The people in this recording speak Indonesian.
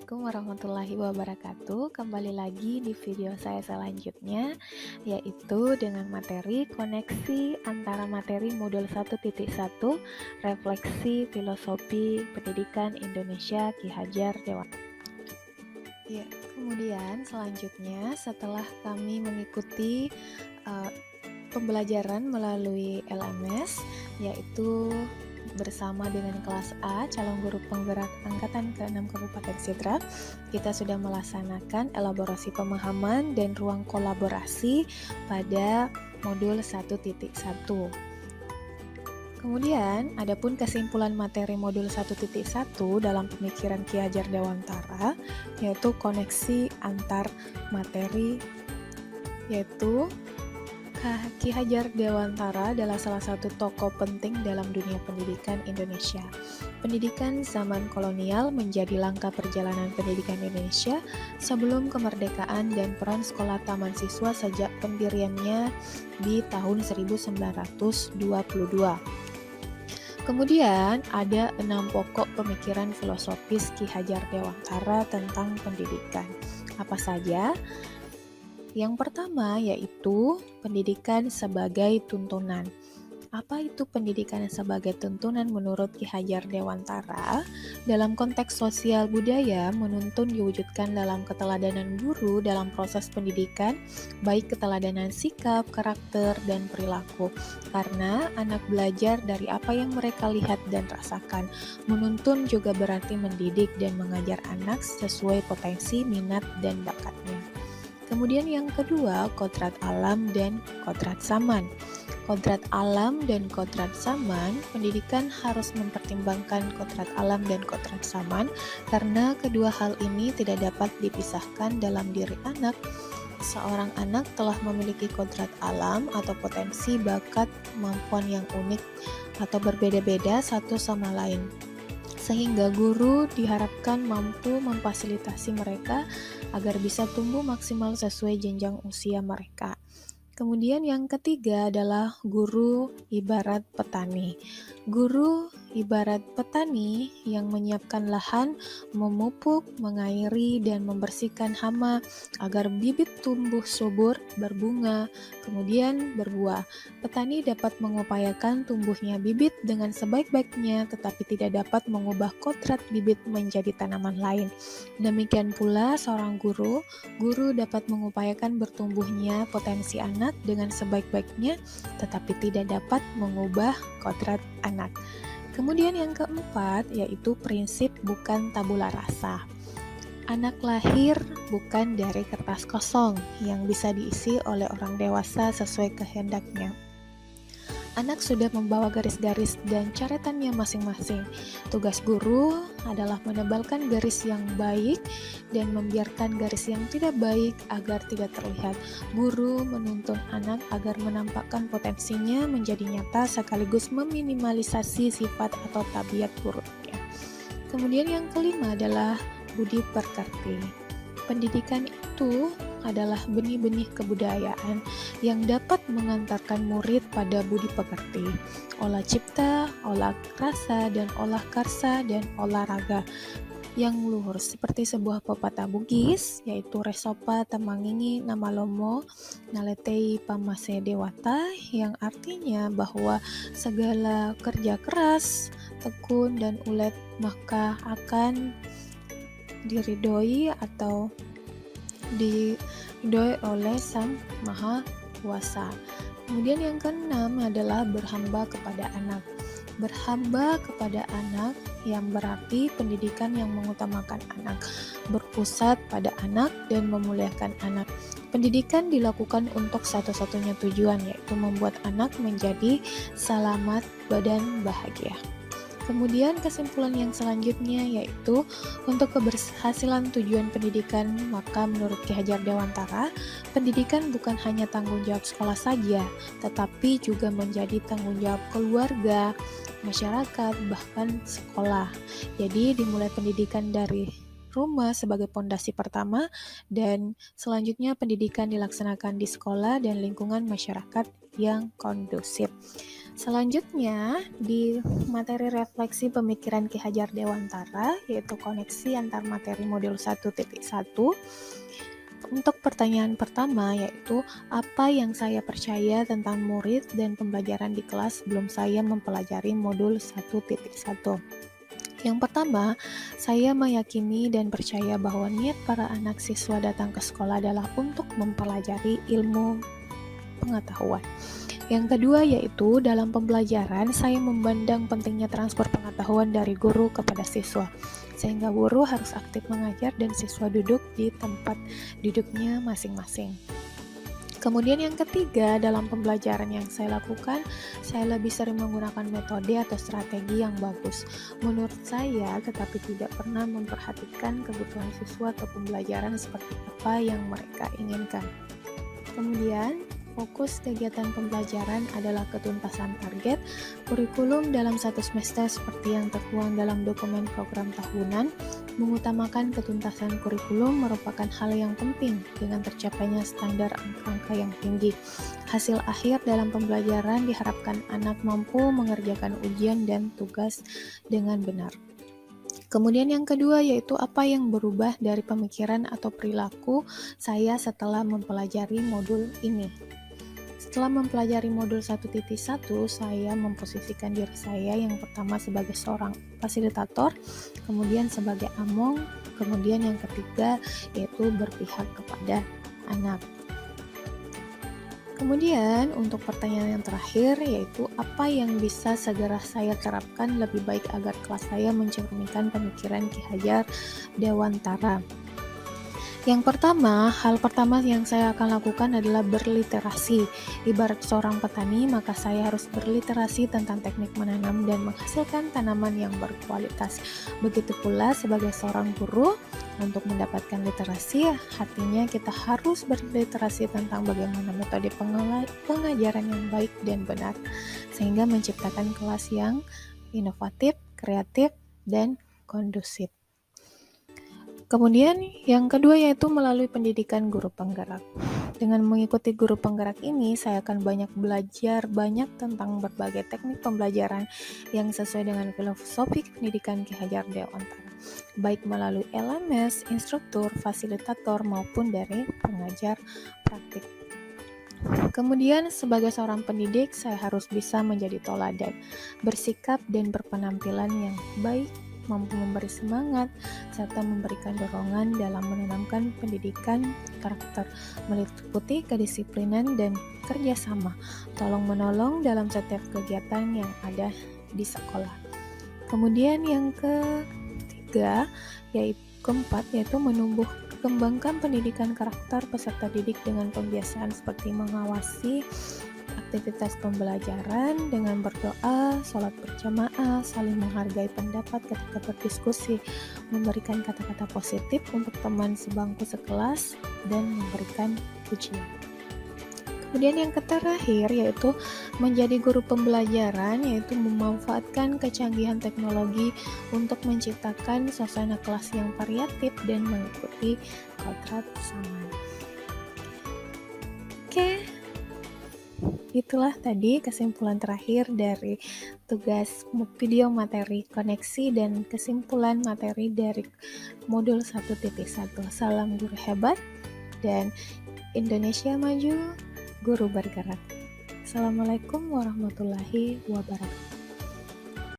Assalamualaikum warahmatullahi wabarakatuh. Kembali lagi di video saya selanjutnya, yaitu dengan materi koneksi antara materi modul 1.1 Refleksi Filosofi Pendidikan Indonesia Ki Hajar Dewantara. Ya, kemudian selanjutnya setelah kami mengikuti pembelajaran melalui LMS, yaitu bersama dengan kelas A, calon guru penggerak angkatan ke-6 Kabupaten Sidrap, kita sudah melaksanakan elaborasi pemahaman dan ruang kolaborasi pada modul 1.1. Kemudian, adapun kesimpulan materi modul 1.1 dalam pemikiran Ki Hajar Dewantara, yaitu koneksi antar materi, yaitu Ki Hajar Dewantara adalah salah satu tokoh penting dalam dunia pendidikan Indonesia. Pendidikan zaman kolonial menjadi langkah perjalanan pendidikan Indonesia sebelum kemerdekaan dan peran sekolah taman siswa sejak pendiriannya di tahun 1922. Kemudian ada 6 pokok pemikiran filosofis Ki Hajar Dewantara tentang pendidikan. Apa saja? Yang pertama yaitu pendidikan sebagai tuntunan. Apa itu pendidikan sebagai tuntunan menurut Ki Hajar Dewantara? Dalam konteks sosial budaya menuntun diwujudkan dalam keteladanan guru dalam proses pendidikan, baik keteladanan sikap, karakter, dan perilaku. Karena anak belajar dari apa yang mereka lihat dan rasakan. Menuntun juga berarti mendidik dan mengajar anak sesuai potensi, minat, dan bakatnya. Kemudian yang kedua, kodrat alam dan kodrat zaman. Kodrat alam dan kodrat zaman, pendidikan harus mempertimbangkan kodrat alam dan kodrat zaman karena kedua hal ini tidak dapat dipisahkan dalam diri anak. Seorang anak telah memiliki kodrat alam atau potensi, bakat, kemampuan yang unik atau berbeda-beda satu sama lain. Sehingga guru diharapkan mampu memfasilitasi mereka agar bisa tumbuh maksimal sesuai jenjang usia mereka. Kemudian yang ketiga adalah guru ibarat petani. Guru ibarat petani yang menyiapkan lahan, memupuk, mengairi, dan membersihkan hama agar bibit tumbuh subur, berbunga, kemudian berbuah. Petani dapat mengupayakan tumbuhnya bibit dengan sebaik-baiknya, tetapi tidak dapat mengubah kodrat bibit menjadi tanaman lain. Demikian pula seorang guru dapat mengupayakan bertumbuhnya potensi anak dengan sebaik-baiknya, tetapi tidak dapat mengubah kodrat anak. Kemudian yang keempat, yaitu prinsip bukan tabula rasa. Anak lahir bukan dari kertas kosong yang bisa diisi oleh orang dewasa sesuai kehendaknya. Anak sudah membawa garis-garis dan coretannya masing-masing. Tugas guru adalah menebalkan garis yang baik dan membiarkan garis yang tidak baik agar tidak terlihat. Guru menuntun anak agar menampakkan potensinya menjadi nyata sekaligus meminimalisasi sifat atau tabiat buruknya. Kemudian yang kelima adalah budi pekerti. Pendidikan itu adalah benih-benih kebudayaan yang dapat mengantarkan murid pada budi pekerti, olah cipta, olah rasa, dan olah karsa, dan olahraga yang luhur seperti sebuah pepatah Bugis, yaitu resopa tamangingi nama lomo naletei pamase dewata, yang artinya bahwa segala kerja keras, tekun, dan ulet maka akan diridhoi atau diridhoi oleh Sang Maha Kuasa. Kemudian yang keenam adalah berhamba kepada anak. Berhamba kepada anak yang berarti pendidikan yang mengutamakan anak, berpusat pada anak dan memuliakan anak. Pendidikan dilakukan untuk satu-satunya tujuan, yaitu membuat anak menjadi selamat badan bahagia. Kemudian kesimpulan yang selanjutnya yaitu untuk keberhasilan tujuan pendidikan, maka menurut Ki Hajar Dewantara, pendidikan bukan hanya tanggung jawab sekolah saja, tetapi juga menjadi tanggung jawab keluarga, masyarakat, bahkan sekolah. Jadi dimulai pendidikan dari rumah sebagai pondasi pertama dan selanjutnya pendidikan dilaksanakan di sekolah dan lingkungan masyarakat yang kondusif. Selanjutnya, di materi refleksi pemikiran Ki Hajar Dewantara, yaitu koneksi antar materi modul 1.1, untuk pertanyaan pertama yaitu apa yang saya percaya tentang murid dan pembelajaran di kelas sebelum saya mempelajari modul 1.1. Yang pertama, saya meyakini dan percaya bahwa niat para anak siswa datang ke sekolah adalah untuk mempelajari ilmu pengetahuan. Yang kedua yaitu dalam pembelajaran saya memandang pentingnya transfer pengetahuan dari guru kepada siswa, sehingga guru harus aktif mengajar dan siswa duduk di tempat duduknya masing-masing. Kemudian yang ketiga, dalam pembelajaran yang saya lakukan, saya lebih sering menggunakan metode atau strategi yang bagus menurut saya, tetapi tidak pernah memperhatikan kebutuhan siswa atau pembelajaran seperti apa yang mereka inginkan. Kemudian, fokus kegiatan pembelajaran adalah ketuntasan target kurikulum dalam satu semester seperti yang tertuang dalam dokumen program tahunan. Mengutamakan ketuntasan kurikulum merupakan hal yang penting dengan tercapainya standar angka-angka yang tinggi. Hasil akhir dalam pembelajaran diharapkan anak mampu mengerjakan ujian dan tugas dengan benar. Kemudian yang kedua yaitu apa yang berubah dari pemikiran atau perilaku saya setelah mempelajari modul ini. Setelah mempelajari modul 1.1, saya memposisikan diri saya yang pertama sebagai seorang fasilitator, kemudian sebagai among, kemudian yang ketiga yaitu berpihak kepada anak. Kemudian untuk pertanyaan yang terakhir yaitu apa yang bisa segera saya terapkan lebih baik agar kelas saya mencerminkan pemikiran Ki Hajar Dewantara. Yang pertama, hal pertama yang saya akan lakukan adalah berliterasi. Ibarat seorang petani, maka saya harus berliterasi tentang teknik menanam dan menghasilkan tanaman yang berkualitas. Begitu pula sebagai seorang guru, untuk mendapatkan literasi, artinya kita harus berliterasi tentang bagaimana metode pengajaran yang baik dan benar, sehingga menciptakan kelas yang inovatif, kreatif, dan kondusif. Kemudian yang kedua yaitu melalui pendidikan guru penggerak. Dengan mengikuti guru penggerak ini, saya akan banyak belajar banyak tentang berbagai teknik pembelajaran yang sesuai dengan filosofi pendidikan Ki Hajar Dewantara, baik melalui LMS, instruktur, fasilitator, maupun dari pengajar praktik. Kemudian sebagai seorang pendidik, saya harus bisa menjadi teladan, bersikap dan berpenampilan yang baik, mampu memberi semangat, serta memberikan dorongan dalam menanamkan pendidikan karakter, meliputi kedisiplinan dan kerjasama, tolong-menolong dalam setiap kegiatan yang ada di sekolah. Kemudian yang ketiga, keempat, yaitu kembangkan pendidikan karakter peserta didik dengan pembiasaan seperti mengawasi aktivitas pembelajaran dengan berdoa, sholat berjamaah, saling menghargai pendapat ketika berdiskusi, memberikan kata-kata positif untuk teman sebangku sekelas, dan memberikan pujian. Kemudian yang terakhir yaitu menjadi guru pembelajaran, yaitu memanfaatkan kecanggihan teknologi untuk menciptakan suasana kelas yang variatif dan mengikuti kodrat zaman. Oke. Itulah tadi kesimpulan terakhir dari tugas video materi koneksi dan kesimpulan materi dari modul 1.1. Salam guru hebat dan Indonesia maju, guru bergerak. Assalamualaikum warahmatullahi wabarakatuh.